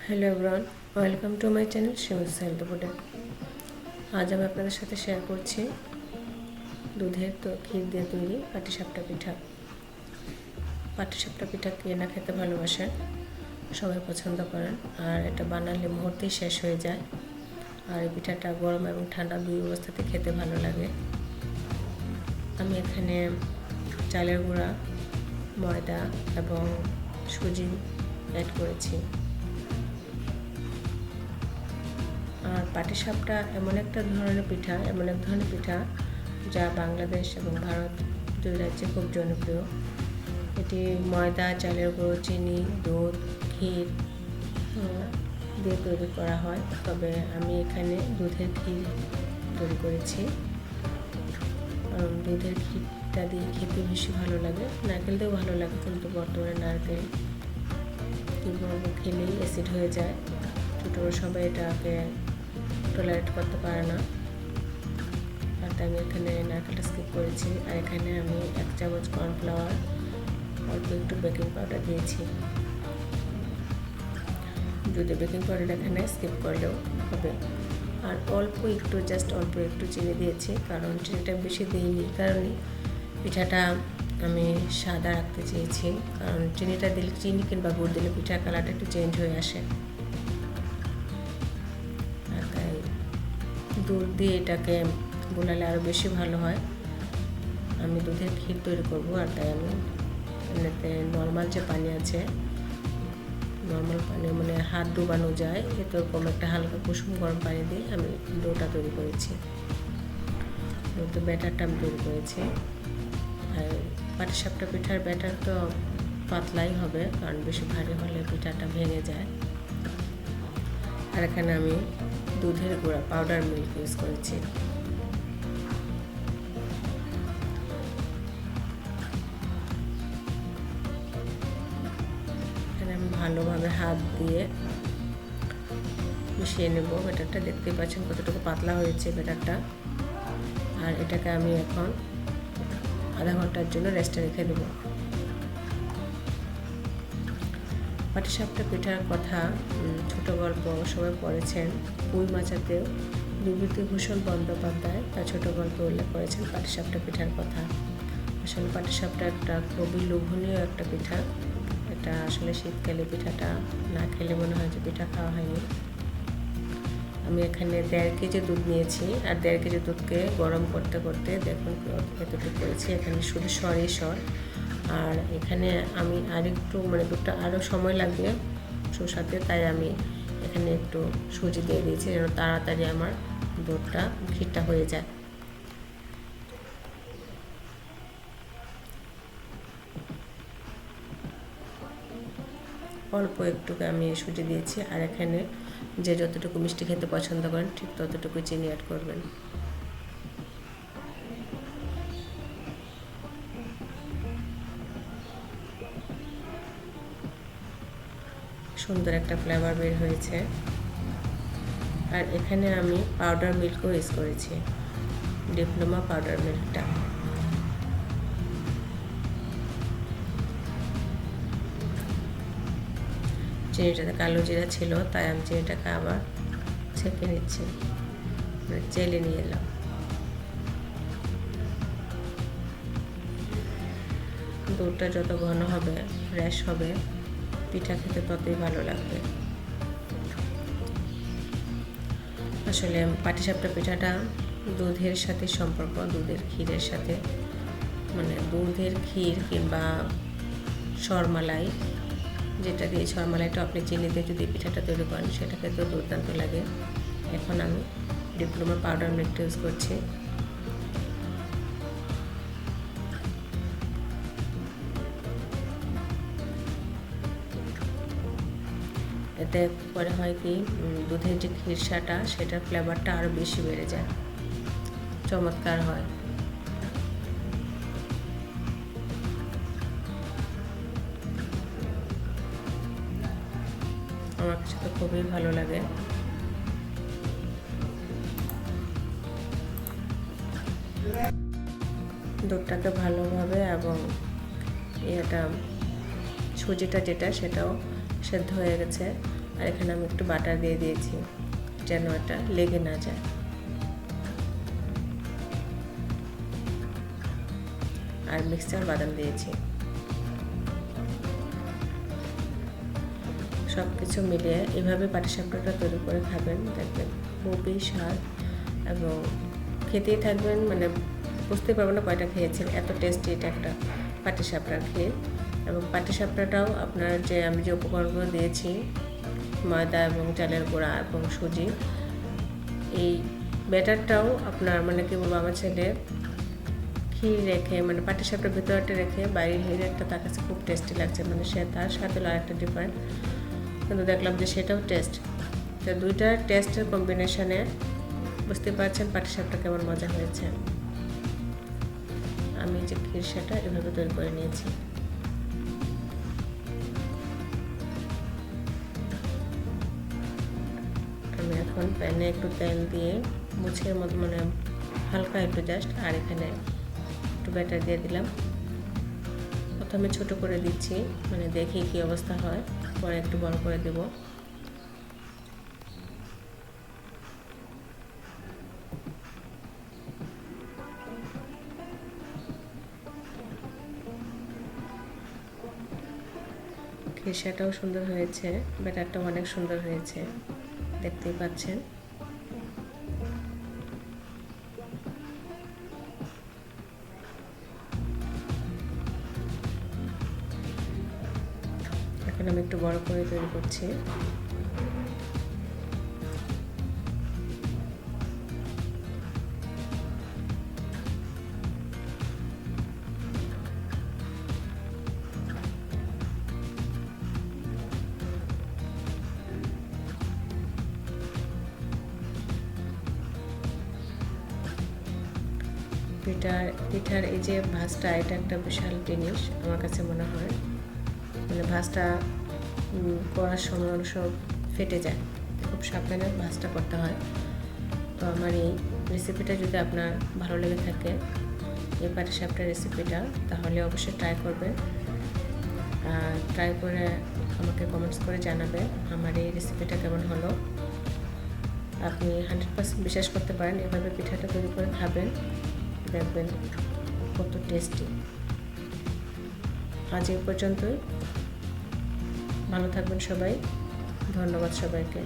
Hello everyone, welcome to my channel Shim's health ফুডে। আজ আমি আপনাদের সাথে শেয়ার করছি দুধের ক্ষীর দিয়ে তৈরি পাটিসাপটা পিঠা। পাটিসাপটা পিঠা কে না খেতে ভালোবাসেন, সবাই পছন্দ করেন, আর এটা বানালে মুহূর্তেই শেষ হয়ে যায়। আর এই পিঠাটা গরম এবং ঠান্ডা দুই অবস্থাতে খেতে ভালো লাগে। আমি এখানে চালের গুঁড়া, ময়দা এবং সুজি অ্যাড করেছি। আর পাটিসাপটা এমন এক ধরনের পিঠা যা বাংলাদেশ এবং ভারত দুই রাজ্যে খুব জনপ্রিয়। এটি ময়দা, চালের গুঁড়ো, চিনি, দুধ, ক্ষীর দিয়ে তৈরি করা হয়। তবে আমি এখানে দুধের ক্ষীর তৈরি করেছি, কারণ দুধের ক্ষীরটা দিয়ে খেতে বেশি ভালো লাগে। নারকেল দিয়েও ভালো লাগে, কিন্তু বর্তমানে নারকেল খেলেই অ্যাসিড হয়ে যায়। ছোটো সবাই এটাকে টলারেট করতে পারে না, আর তাই আমি এখানে নারকেলটা স্কিপ করেছি। আর এখানে আমি 1 চামচ কর্নফ্লাওয়ার, অল্প একটু বেকিং পাউডার দিয়েছি। যদি বেকিং পাউডার এখানে স্কিপ করলেও হবে। আর অল্প একটু চিনি দিয়েছি, কারণ চিনিটা বেশি দিইনি, কারণ পিঠাটা আমি সাদা রাখতে চেয়েছি। কারণ চিনিটা দিলে, চিনি কিংবা গুড় দিলে পিঠার কালারটা একটু চেঞ্জ হয়ে আসে। আর তাই দুধ দিয়ে এটাকে গোলালে আরও বেশি ভালো হয়। আমি দুধের ক্ষীর তৈরি করব, আর তাই আমি এতে নর্মাল যে পানি আছে, নর্মাল পানি মানে হাত ডুবানো যায় এরকম একটা হালকা কুসুম গরম পানি দিয়ে আমি ডোটা তৈরি করেছি। তো ব্যাটারটা আমি তৈরি করেছি। আর পাটিসাপটা পিঠার ব্যাটার তো পাতলাই হবে, কারণ বেশি ভারী হলে পিঠাটা ভেঙে যায়। আর এখানে আমি দুধের গুঁড়া, পাউডার মিল্ক ইউজ করেছি। এখানে আমি ভালোভাবে হাত দিয়ে মিশিয়ে নেব ব্যাটারটা। দেখতে পাচ্ছেন কতটুকু পাতলা হয়েছে ব্যাটারটা। আর এটাকে আমি এখন আধা ঘন্টার জন্য রেস্টে রেখে দেব। পাটিসাপটা পিঠার কথা ছোট গল্প সবাই পড়েছেন। বই মাচাতেও বিভূতিভূষণ বন্দ্যোপাধ্যায় তার ছোট গল্পে উল্লেখ করেছেন পাটিসাপটা পিঠার কথা। আসলে পাটিসাপটা একটা খুবই লোভনীয় একটা পিঠা। এটা আসলে শীতকালে পিঠাটা না খেলে মনে হয় যে পিঠা খাওয়া হয়নি। আমি এখানে 1.5 কেজি দুধ নিয়েছি, আর 1.5 কেজি দুধকে গরম করতে করতে দেখুন এতটুকু করেছি। এখানে শুধু সরই সর। আর এখানে আমি আরেকটু দুধটা আরও সময় লাগবে শোষাতে, তাই আমি এখানে একটু সুজি দিয়ে দিয়েছি, যেন তাড়াতাড়ি আমার দুধটা ক্ষীরটা হয়ে যায়। অল্প একটু আমি সুজি দিয়েছি। আর এখানে যে যতটুকু মিষ্টি খেতে পছন্দ করেন ঠিক ততটুকু চিনি অ্যাড করবেন। সুন্দর একটা ফ্লেভার বের হয়েছে। আর এখানে আমি পাউডার মিল্কও ইউজ করেছি, ডিপ্লোমা পাউডার মিল্কটা। চিনিটাতে কালো জিরা ছিল, তাই আমি চিনিটাকে আবার ছেঁকে নিচ্ছি, চেলে নিয়ে এলাম। দুধটা যত ঘন হবে, ফ্রেশ হবে, পিঠা খেতে ততই ভালো লাগবে। আসলে পাটিসাপটা পিঠাটা দুধের সাথে সম্পর্ক, দুধের ক্ষীরের সাথে। দুধের ক্ষীর কিংবা সরমালাই, যেটা দিয়ে সরমালাইটা আপনি চিনি দিয়ে যদি পিঠাটা তৈরি করেন সেটা খেতে দুর্দান্ত লাগে। এখন আমি ডিপ্লোমা পাউডার মিল্কটা ইউজ করছি। এতে পরে হয় কি, দুধের যে ক্ষীরসাটা সেটার ফ্লেভারটা আরও বেশি বেড়ে যায়, চমৎকার হয়। আমার কাছে তো খুবই ভালো লাগে। দুধটাকে ভালোভাবে এবং সুজিটা যেটা সেটাও সেদ্ধ হয়ে গেছে। আর এখানে আমি একটু বাটার দিয়ে দিয়েছি যেন এটা লেগে না যায়। আর মিক্সচার বাদাম দিয়েছি। সব কিছু মিলিয়ে এভাবে পাটিসাপটাটা তৈরি করে খাবেন, দেখবেন খুবই স্বাদ এবং খেতেই থাকবেন, মানে বুঝতে পারবেন না কয়টা খেয়েছেন, এত টেস্টি এটা একটা পাটিসাপটার ক্ষীর। এবং পাটিসাপটাটাও আপনার যে আমি যে উপকরণগুলো দিয়েছি, ময়দা এবং চালের গুঁড়া এবং সুজি, এই ব্যাটারটাও আপনার মানে কি বলবো, আমার ছেলে ক্ষীর রেখে মানে পাটিসাপটার ভিতরটা রেখে বাইরের হিরেরটা তার কাছে খুব টেস্টি লাগছে, মানে সে তার সাথে আরেকটা ডিফারেন্ট, কিন্তু দেখলাম যে সেটাও টেস্ট। তো দুইটার টেস্টের কম্বিনেশনে বুঝতে পারছেন পাটিসাপটা কেমন মজা হয়েছে। আমি যে ক্ষীর সেটা এভাবে তৈরি করে নিয়েছি। আমি এখন প্যানে একটু তেল দিয়ে মুছের মতো মানে হালকা একটু জাস্ট, আর এখানে একটু ব্যাটার দিয়ে দিলাম। প্রথমে ছোট করে দিচ্ছি, মানে দেখি কি অবস্থা হয়, পরে একটু বড় করে দেব। খেসাটাও সুন্দর হয়েছে, ব্যাটারটাও অনেক সুন্দর হয়েছে, দেখতেই পাচ্ছেন। এখন আমি একটু বড় করে তৈরি করছি। পিঠার এই যে ভাঁজটা, এটা একটা বিশাল জিনিস আমার কাছে মনে হয়, মানে ভাঁজটা করার সময় অনেক সব ফেটে যায়, খুব সাবধানে ভাঁজটা করতে হয়। তো আমার এই রেসিপিটা যদি আপনার ভালো লেগে থাকে, এই পাটিসাপটার রেসিপিটা, তাহলে অবশ্যই ট্রাই করবেন। আর ট্রাই করে আমাকে কমেন্টস করে জানাবে আমার এই রেসিপিটা কেমন হলো। আপনি 100% বিশ্বাস করতে পারেন, এভাবে পিঠাটা তৈরি করে খাবেন, দেখবেন কত টেস্টি। আজ এই পর্যন্তই, ভালো থাকবেন সবাই, ধন্যবাদ সবাইকে।